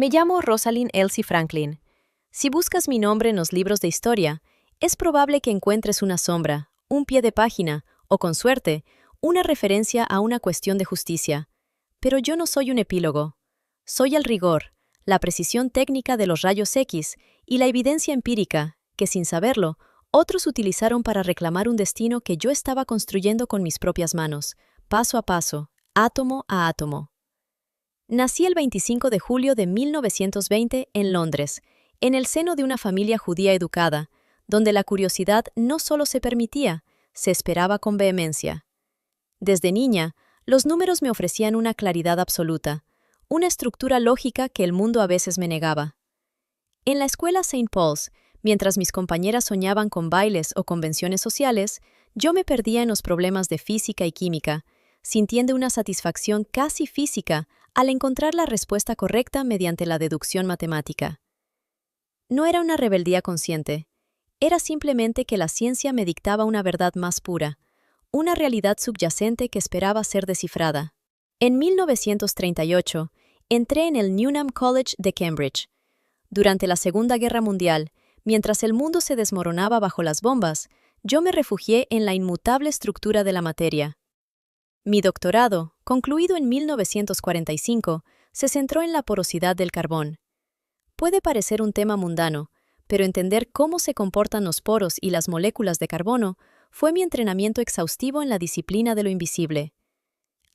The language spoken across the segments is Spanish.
Me llamo Rosalind Elsie Franklin. Si buscas mi nombre en los libros de historia, es probable que encuentres una sombra, un pie de página o, con suerte, una referencia a una cuestión de justicia. Pero yo no soy un epílogo. Soy el rigor, la precisión técnica de los rayos X y la evidencia empírica que, sin saberlo, otros utilizaron para reclamar un destino que yo estaba construyendo con mis propias manos, paso a paso, átomo a átomo. Nací el 25 de julio de 1920 en Londres, en el seno de una familia judía educada, donde la curiosidad no solo se permitía, se esperaba con vehemencia. Desde niña, los números me ofrecían una claridad absoluta, una estructura lógica que el mundo a veces me negaba. En la escuela St. Paul's, mientras mis compañeras soñaban con bailes o convenciones sociales, yo me perdía en los problemas de física y química, sintiendo una satisfacción casi física al encontrar la respuesta correcta mediante la deducción matemática. No era una rebeldía consciente, era simplemente que la ciencia me dictaba una verdad más pura, una realidad subyacente que esperaba ser descifrada. En 1938, entré en el Newnham College de Cambridge. Durante la Segunda Guerra Mundial, mientras el mundo se desmoronaba bajo las bombas, yo me refugié en la inmutable estructura de la materia. Mi doctorado, concluido en 1945, se centró en la porosidad del carbón. Puede parecer un tema mundano, pero entender cómo se comportan los poros y las moléculas de carbono fue mi entrenamiento exhaustivo en la disciplina de lo invisible.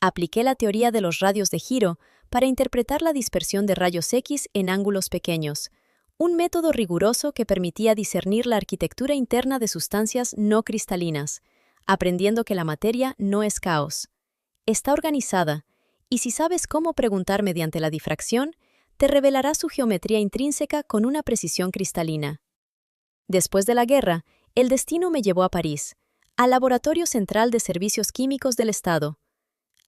Apliqué la teoría de los radios de giro para interpretar la dispersión de rayos X en ángulos pequeños, un método riguroso que permitía discernir la arquitectura interna de sustancias no cristalinas, aprendiendo que la materia no es caos. Está organizada, y si sabes cómo preguntar mediante la difracción, te revelará su geometría intrínseca con una precisión cristalina. Después de la guerra, el destino me llevó a París, al Laboratorio Central de Servicios Químicos del Estado.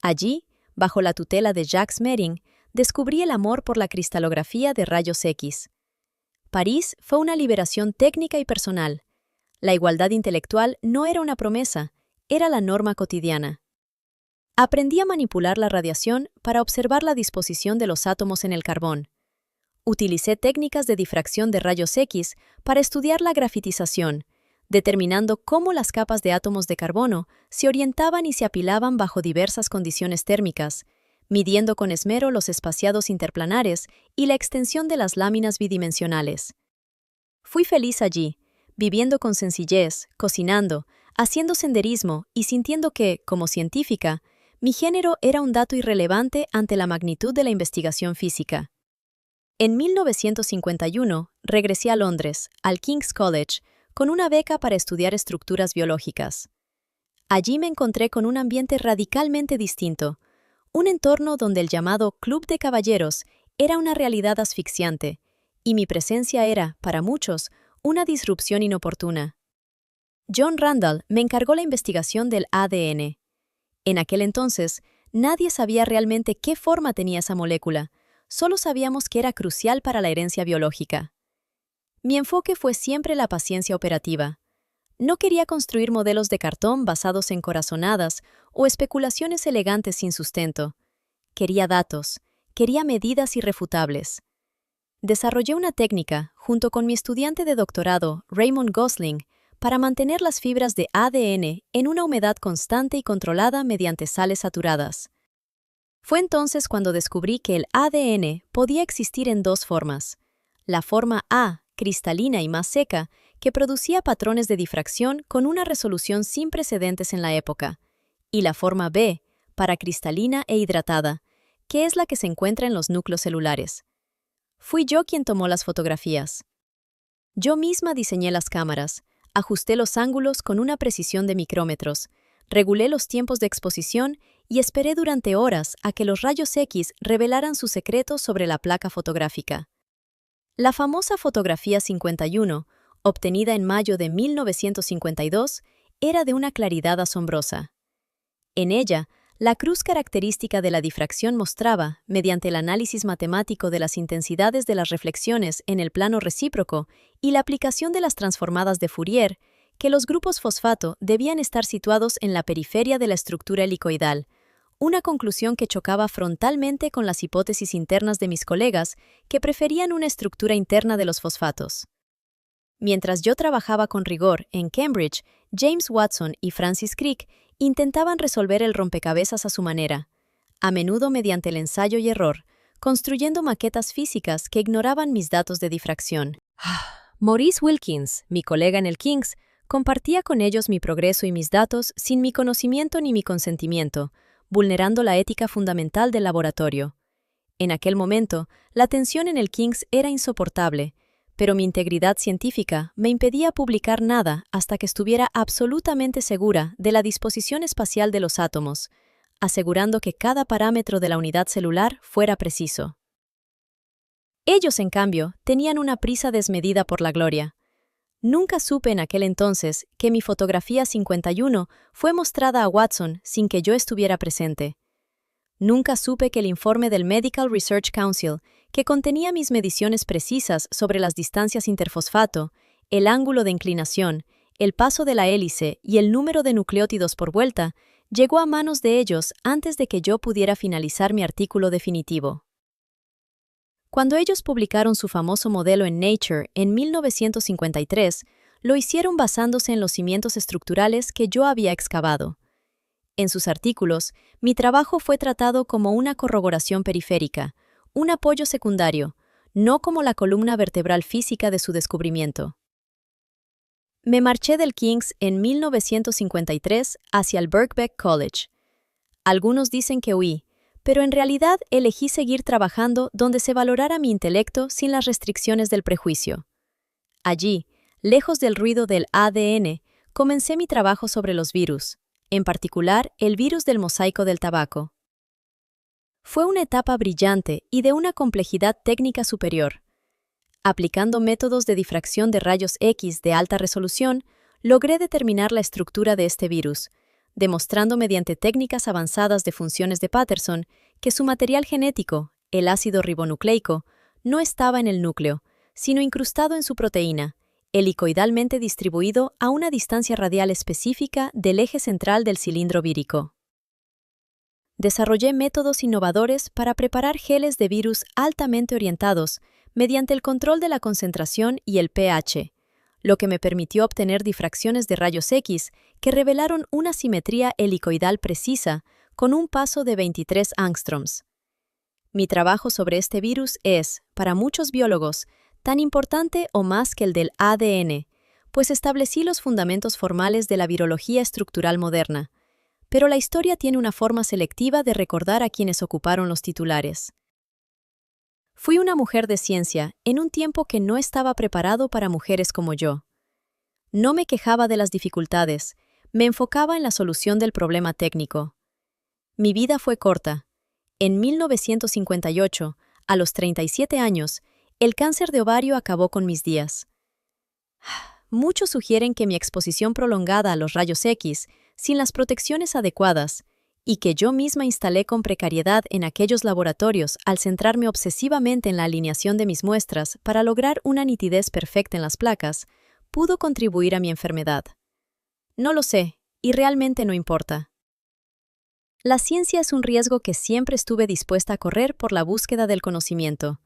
Allí, bajo la tutela de Jacques Mering, descubrí el amor por la cristalografía de rayos X. París fue una liberación técnica y personal. La igualdad intelectual no era una promesa, era la norma cotidiana. Aprendí a manipular la radiación para observar la disposición de los átomos en el carbón. Utilicé técnicas de difracción de rayos X para estudiar la grafitización, determinando cómo las capas de átomos de carbono se orientaban y se apilaban bajo diversas condiciones térmicas, midiendo con esmero los espaciados interplanares y la extensión de las láminas bidimensionales. Fui feliz allí, viviendo con sencillez, cocinando, haciendo senderismo y sintiendo que, como científica, mi género era un dato irrelevante ante la magnitud de la investigación física. En 1951, regresé a Londres, al King's College, con una beca para estudiar estructuras biológicas. Allí me encontré con un ambiente radicalmente distinto, un entorno donde el llamado Club de Caballeros era una realidad asfixiante, y mi presencia era, para muchos, una disrupción inoportuna. John Randall me encargó la investigación del ADN. En aquel entonces, nadie sabía realmente qué forma tenía esa molécula, solo sabíamos que era crucial para la herencia biológica. Mi enfoque fue siempre la paciencia operativa. No quería construir modelos de cartón basados en corazonadas o especulaciones elegantes sin sustento. Quería datos, quería medidas irrefutables. Desarrollé una técnica, junto con mi estudiante de doctorado, Raymond Gosling, para mantener las fibras de ADN en una humedad constante y controlada mediante sales saturadas. Fue entonces cuando descubrí que el ADN podía existir en dos formas: la forma A, cristalina y más seca, que producía patrones de difracción con una resolución sin precedentes en la época, y la forma B, paracristalina e hidratada, que es la que se encuentra en los núcleos celulares. Fui yo quien tomó las fotografías. Yo misma diseñé las cámaras, ajusté los ángulos con una precisión de micrómetros, regulé los tiempos de exposición y esperé durante horas a que los rayos X revelaran sus secretos sobre la placa fotográfica. La famosa fotografía 51, obtenida en mayo de 1952, era de una claridad asombrosa. En ella, la cruz característica de la difracción mostraba, mediante el análisis matemático de las intensidades de las reflexiones en el plano recíproco y la aplicación de las transformadas de Fourier, que los grupos fosfato debían estar situados en la periferia de la estructura helicoidal, una conclusión que chocaba frontalmente con las hipótesis internas de mis colegas que preferían una estructura interna de los fosfatos. Mientras yo trabajaba con rigor en Cambridge, James Watson y Francis Crick intentaban resolver el rompecabezas a su manera, a menudo mediante el ensayo y error, construyendo maquetas físicas que ignoraban mis datos de difracción. Maurice Wilkins, mi colega en el King's, compartía con ellos mi progreso y mis datos sin mi conocimiento ni mi consentimiento, vulnerando la ética fundamental del laboratorio. En aquel momento, la tensión en el King's era insoportable, pero mi integridad científica me impedía publicar nada hasta que estuviera absolutamente segura de la disposición espacial de los átomos, asegurando que cada parámetro de la unidad celular fuera preciso. Ellos, en cambio, tenían una prisa desmedida por la gloria. Nunca supe en aquel entonces que mi fotografía 51 fue mostrada a Watson sin que yo estuviera presente. Nunca supe que el informe del Medical Research Council, que contenía mis mediciones precisas sobre las distancias interfosfato, el ángulo de inclinación, el paso de la hélice y el número de nucleótidos por vuelta, llegó a manos de ellos antes de que yo pudiera finalizar mi artículo definitivo. Cuando ellos publicaron su famoso modelo en Nature en 1953, lo hicieron basándose en los cimientos estructurales que yo había excavado. En sus artículos, mi trabajo fue tratado como una corroboración periférica, un apoyo secundario, no como la columna vertebral física de su descubrimiento. Me marché del King's en 1953 hacia el Birkbeck College. Algunos dicen que huí, pero en realidad elegí seguir trabajando donde se valorara mi intelecto sin las restricciones del prejuicio. Allí, lejos del ruido del ADN, comencé mi trabajo sobre los virus, en particular el virus del mosaico del tabaco. Fue una etapa brillante y de una complejidad técnica superior. Aplicando métodos de difracción de rayos X de alta resolución, logré determinar la estructura de este virus, demostrando mediante técnicas avanzadas de funciones de Patterson que su material genético, el ácido ribonucleico, no estaba en el núcleo, sino incrustado en su proteína, helicoidalmente distribuido a una distancia radial específica del eje central del cilindro vírico. Desarrollé métodos innovadores para preparar geles de virus altamente orientados mediante el control de la concentración y el pH, lo que me permitió obtener difracciones de rayos X que revelaron una simetría helicoidal precisa con un paso de 23 angstroms. Mi trabajo sobre este virus es, para muchos biólogos, tan importante o más que el del ADN, pues establecí los fundamentos formales de la virología estructural moderna, pero la historia tiene una forma selectiva de recordar a quienes ocuparon los titulares. Fui una mujer de ciencia en un tiempo que no estaba preparado para mujeres como yo. No me quejaba de las dificultades, me enfocaba en la solución del problema técnico. Mi vida fue corta. En 1958, a los 37 años, el cáncer de ovario acabó con mis días. Muchos sugieren que mi exposición prolongada a los rayos X, sin las protecciones adecuadas, y que yo misma instalé con precariedad en aquellos laboratorios al centrarme obsesivamente en la alineación de mis muestras para lograr una nitidez perfecta en las placas, pudo contribuir a mi enfermedad. No lo sé, y realmente no importa. La ciencia es un riesgo que siempre estuve dispuesta a correr por la búsqueda del conocimiento.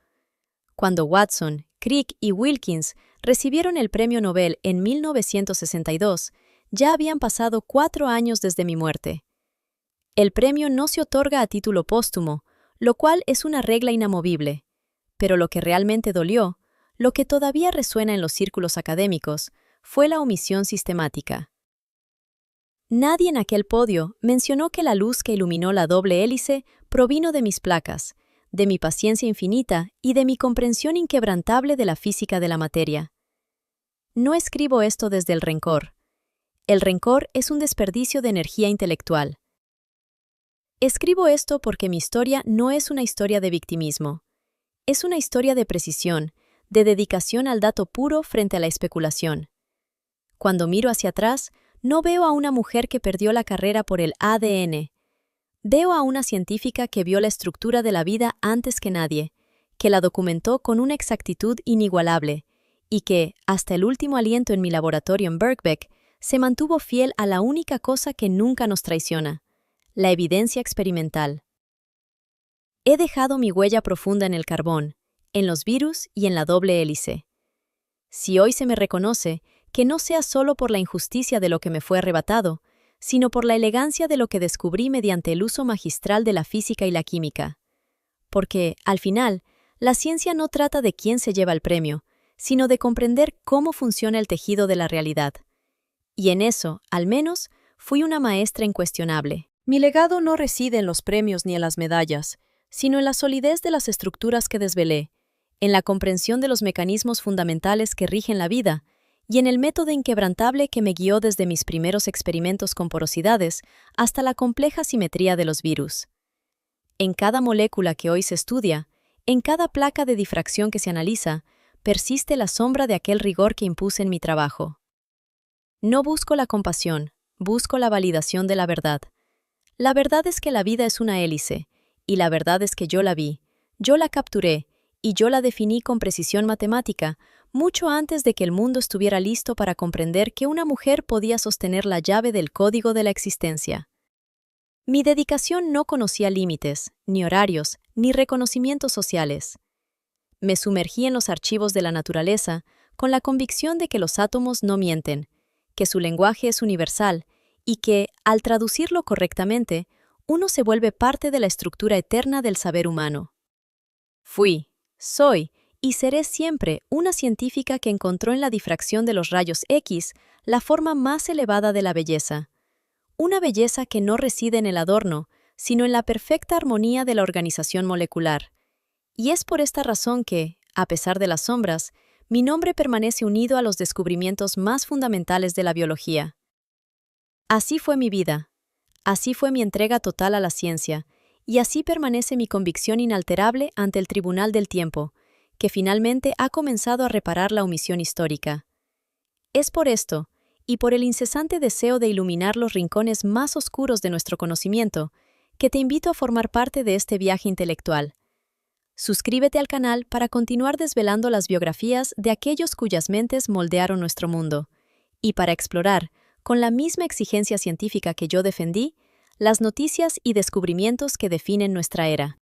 Cuando Watson, Crick y Wilkins recibieron el Premio Nobel en 1962, ya habían pasado 4 años desde mi muerte. El premio no se otorga a título póstumo, lo cual es una regla inamovible. Pero lo que realmente dolió, lo que todavía resuena en los círculos académicos, fue la omisión sistemática. Nadie en aquel podio mencionó que la luz que iluminó la doble hélice provino de mis placas, de mi paciencia infinita y de mi comprensión inquebrantable de la física de la materia. No escribo esto desde el rencor. El rencor es un desperdicio de energía intelectual. Escribo esto porque mi historia no es una historia de victimismo. Es una historia de precisión, de dedicación al dato puro frente a la especulación. Cuando miro hacia atrás, no veo a una mujer que perdió la carrera por el ADN. Veo a una científica que vio la estructura de la vida antes que nadie, que la documentó con una exactitud inigualable, y que, hasta el último aliento en mi laboratorio en Birkbeck, se mantuvo fiel a la única cosa que nunca nos traiciona: La evidencia experimental. He dejado mi huella profunda en el carbón, en los virus y en la doble hélice. Si hoy se me reconoce, que no sea solo por la injusticia de lo que me fue arrebatado, sino por la elegancia de lo que descubrí mediante el uso magistral de la física y la química. Porque, al final, la ciencia no trata de quién se lleva el premio, sino de comprender cómo funciona el tejido de la realidad. Y en eso, al menos, fui una maestra incuestionable. Mi legado no reside en los premios ni en las medallas, sino en la solidez de las estructuras que desvelé, en la comprensión de los mecanismos fundamentales que rigen la vida y en el método inquebrantable que me guió desde mis primeros experimentos con porosidades hasta la compleja simetría de los virus. En cada molécula que hoy se estudia, en cada placa de difracción que se analiza, persiste la sombra de aquel rigor que impuse en mi trabajo. No busco la compasión, busco la validación de la verdad. La verdad es que la vida es una hélice, y la verdad es que yo la vi, yo la capturé, y yo la definí con precisión matemática, mucho antes de que el mundo estuviera listo para comprender que una mujer podía sostener la llave del código de la existencia. Mi dedicación no conocía límites, ni horarios, ni reconocimientos sociales. Me sumergí en los archivos de la naturaleza con la convicción de que los átomos no mienten, que su lenguaje es universal y que, al traducirlo correctamente, uno se vuelve parte de la estructura eterna del saber humano. Fui, soy y seré siempre una científica que encontró en la difracción de los rayos X la forma más elevada de la belleza. Una belleza que no reside en el adorno, sino en la perfecta armonía de la organización molecular. Y es por esta razón que, a pesar de las sombras, mi nombre permanece unido a los descubrimientos más fundamentales de la biología. Así fue mi vida, así fue mi entrega total a la ciencia, y así permanece mi convicción inalterable ante el Tribunal del Tiempo, que finalmente ha comenzado a reparar la omisión histórica. Es por esto, y por el incesante deseo de iluminar los rincones más oscuros de nuestro conocimiento, que te invito a formar parte de este viaje intelectual. Suscríbete al canal para continuar desvelando las biografías de aquellos cuyas mentes moldearon nuestro mundo, y para explorar, con la misma exigencia científica que yo defendí, las noticias y descubrimientos que definen nuestra era.